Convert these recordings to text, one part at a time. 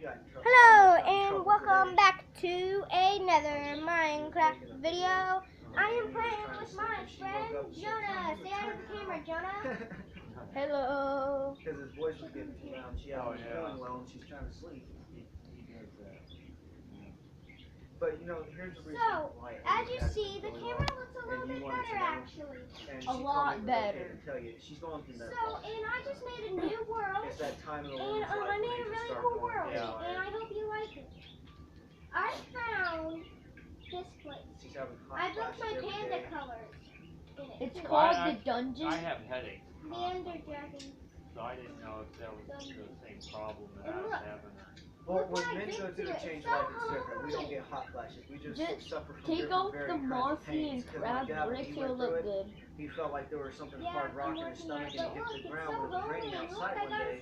Hello and welcome back to another Minecraft video. I am playing with my friend Jonah. Say hi to the camera, Jonah. Hello. Because his voice was getting too loud. She hasn't been feeling well and she's trying to sleep. He does that. Yeah. But you know, here's the reason why. So, as you see, the camera looks a little bit better actually. And a lot better. Tell you, she's going through that. So, and I just made a new world. It's that time of the and I made a really cool world. Yeah. And I hope you like it. I found this place. I built my panda colors in it. It's called the dungeon. I have headaches. The Ender Dragon. So I didn't know if that was the same problem that I was having. Well, when men go through the change life, it's different. We don't get hot flashes. We just suffer from take off very the mossy and crab bricks, you'll look good. He felt like there was something hard rock in his stomach, and he hit the ground when it was raining outside one day.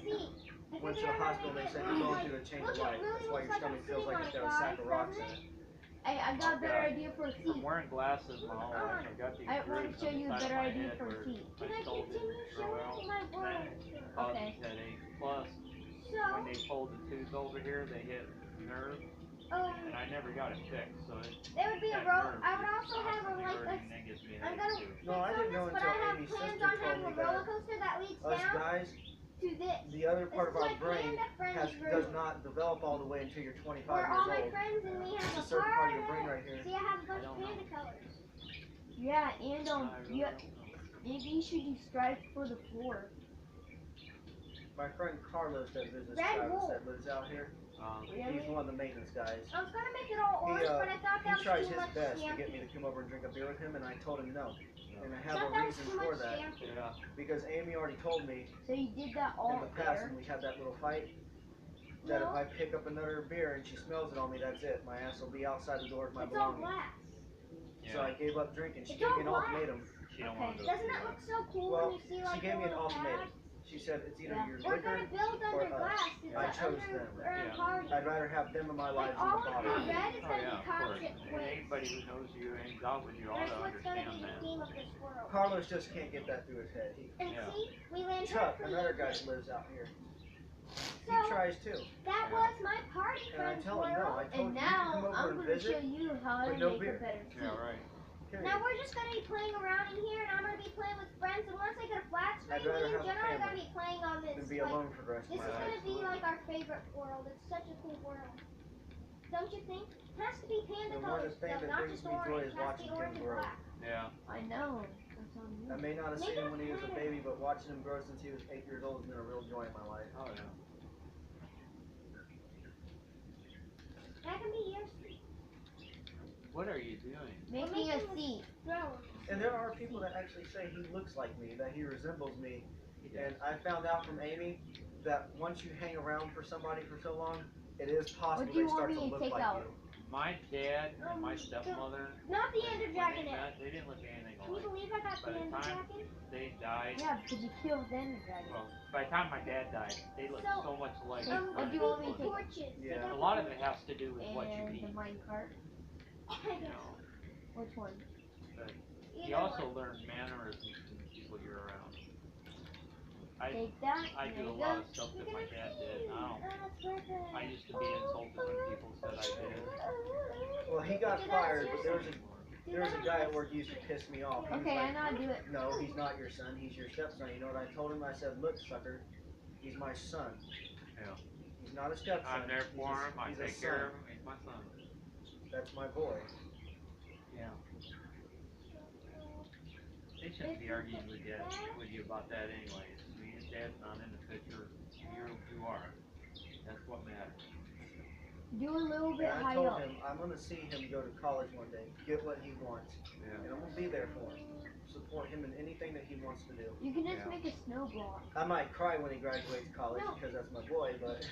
Went to the hospital, and they said, you're going through a change of life. That's why your stomach feels like it's got a sack of rocks in it. Hey, I got a better idea for a seat. I'm wearing glasses my whole life. I got these I want to show you a better idea for a seat. Can I continue showing my world? Okay. Headache. Plus, when they pulled the tooth over here, they hit nerve. And I never got it fixed, so there would be a roller. I would also have a like a. I'm gonna fix no, I didn't know this, but I have plans on having a roller coaster that leads down guys, to this. The other part of our brain does not develop all the way until you're 25 We're years all my old. friends and we have it's a certain part of your brain right here. See, I have a bunch of panda colors. Yeah, and maybe you should do stripes for the floor. My friend Carlos that business that lives out here. He's one of the maintenance guys. I was gonna make it all orange, but I thought that was too much. He tries his best to get me to come over and drink a beer with him, and I told him no. And I have a reason for that. Yeah. Because Amy already told me. So you did that all in the past when we had that little fight. That if I pick up another beer and she smells it on me, that's it. My ass will be outside the door with my belongings. So I gave up drinking. She gave me an ultimatum. Doesn't that look so cool when you see like she gave me an ultimatum. She said it's either your liquor or us. I chose them. I'd rather have them in my life than the bottle. Oh yeah, of course. And anybody who knows you and hangs out with you ought to understand that. Carlos just can't get that through his head. Chuck, another guy who lives out here. He tries too. That was my party friend's world. And now I'm going to show you how to make a better seat. Yeah, right. Now we're just going to be playing around in here, and I'm going to be playing with friends, and once I get a flat screen, me and Jenna are going to be playing on this. And be alone for the rest of my life. This is going to be like our favorite world. It's such a cool world. Don't you think? It has to be panda colors, though, not just orange. It has to be orange and black. Yeah. I know. That's on you. I may not have seen him when he was a baby, but watching him grow since he was 8 years old has been a real joy in my life. Oh, yeah. That can be your seat. What are you doing? Making a seat. And there are people that actually say he looks like me, that he resembles me. And I found out from Amy that once you hang around for somebody for so long, it is possible they start to look like you. My dad and my stepmother, not the Ender Dragon. They didn't look anything alike. Can you believe I got the Ender Dragon? They died. Yeah, because you killed the Ender Dragon. Well, by the time my dad died, they looked so much alike. What do you want me to take? Yeah. A lot of it has to do with what you eat. And the minecart. You know. Which one? But you also learn mannerisms from the people you're around. Take that. I do a lot of stuff that my dad did. I used to be insulted when people said I did. Well, he got fired, but there was a guy at work who used to piss me off. Okay, I know how to do it. No, he's not your son. He's your stepson. You know what I told him? I said, look, sucker, he's my son. Yeah. He's not a stepson. I'm there for him. I take care of him. He's my son. That's my boy. Yeah. They shouldn't be arguing with you about that anyways. Me and Dad's not in the picture. You are. That's what matters. Do a little bit high up. I up. told him I'm going to see him go to college one day, get what he wants. Yeah. And I'm going to be there for him. Support him in anything that he wants to do. You can just make a snow block. I might cry when he graduates college because that's my boy, but...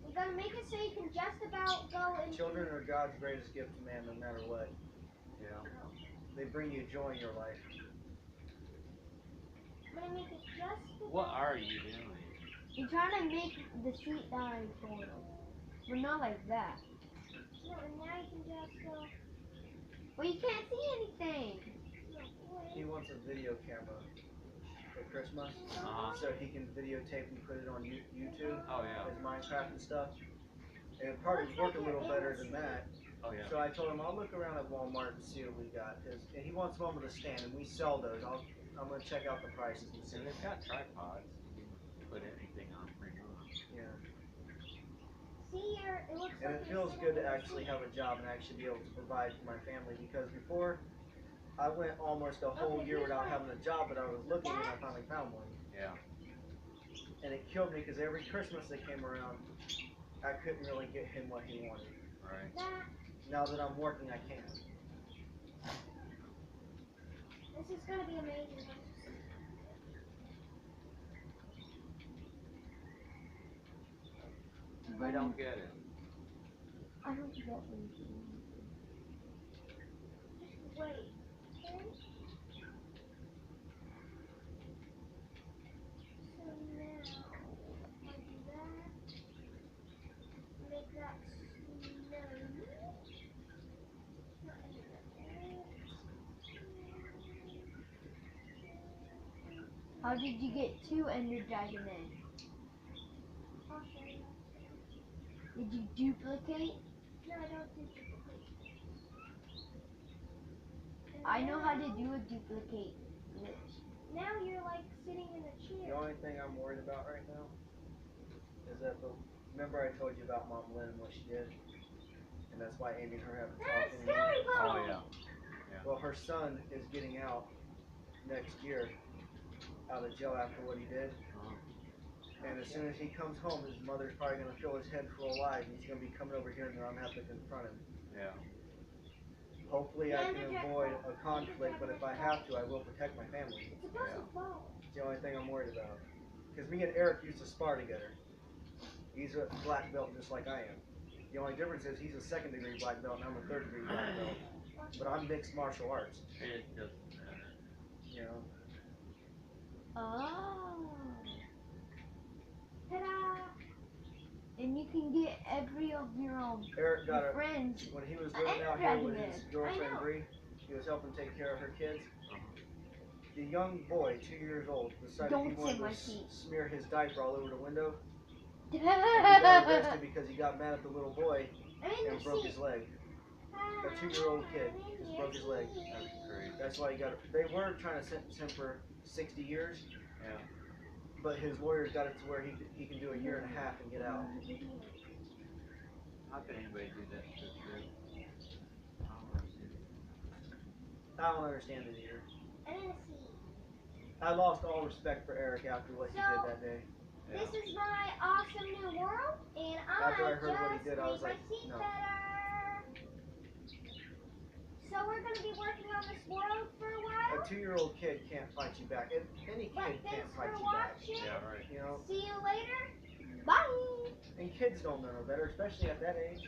We gotta make it so you can just about go into... Children are God's greatest gift to man, no matter what. Yeah. They bring you joy in your life. I'm gonna make it just about... What are you doing? You're trying to make the seat that I told him. But not like that. No, and now you can just go... Well, you can't see anything. He wants a video camera. at Christmas, so he can videotape and put it on YouTube. Oh yeah. His Minecraft and stuff. And it probably would work a little better than that. Oh yeah. So I told him I'll look around at Walmart and see what we got. And he wants one with a stand, and we sell those. I'm gonna check out the prices and see. And they've got tripods. You can put anything on pretty much. Yeah. See here, it looks And like it feels good to actually have a job and actually be able to provide for my family, because before I went almost a whole year without having a job, but I was looking and I finally found one. Yeah. And it killed me because every Christmas that came around, I couldn't really get him what he wanted. Right. Now that I'm working, I can. This is gonna be amazing. I don't get it. I don't get anything. Just wait. Okay? So now, I'll do that. Make that snow. Not any of that. How did you get 2 Ender Dragon eggs? I'll show you. Did you duplicate? No, I don't do duplicate. I know how to do a duplicate glitch. Now you're like sitting in a The chair. only thing I'm worried about right now is that remember I told you about Mom Lynn and what she did? And that's why Amy and her haven't That's talked anymore. scary Oh pose. yeah. Well, her son is getting out next year out of jail after what he did. And as soon as he comes home, his mother's probably going to fill his head full of lies, and he's going to be coming over here, and I'm going to have to confront him. Yeah. Hopefully I can avoid a conflict, but if I have to, I will protect my family. It's supposed to fall. It's the only thing I'm worried about. Because me and Eric used to spar together. He's a black belt just like I am. The only difference is he's a 2nd degree black belt, and I'm a 3rd degree black belt. But I'm mixed martial arts, It doesn't matter. you know. Oh. Ta-da! And you can get every of your own Eric got friends. when he was living out here with his girlfriend I know. Bree, he was helping take care of her kids. Uh-huh. The young boy, 2 years old, decided Don't he say wanted my to feet. smear his diaper all over the window. And he got arrested because he got mad at the little boy I'm in and the broke seat. his leg. A 2-year-old kid just broke his leg. That's crazy. That's why he got. They were trying to sentence him for 60 years. Yeah. But his lawyers got it to where he can do a year and a half and get out. How can anybody do that to this? I don't understand it either. I'm in the seat. I lost all respect for Eric after what he did that day. Yeah. This is my awesome new world, and After I heard what he just did, I was made like, my seat no. better. So we're going to be working on this world for a while. A 2-year-old kid can't fight you back. Any But kid can't thanks fight for you back. watching. Yeah, right. You know, See you later. Bye. and kids don't know no better, especially at that age.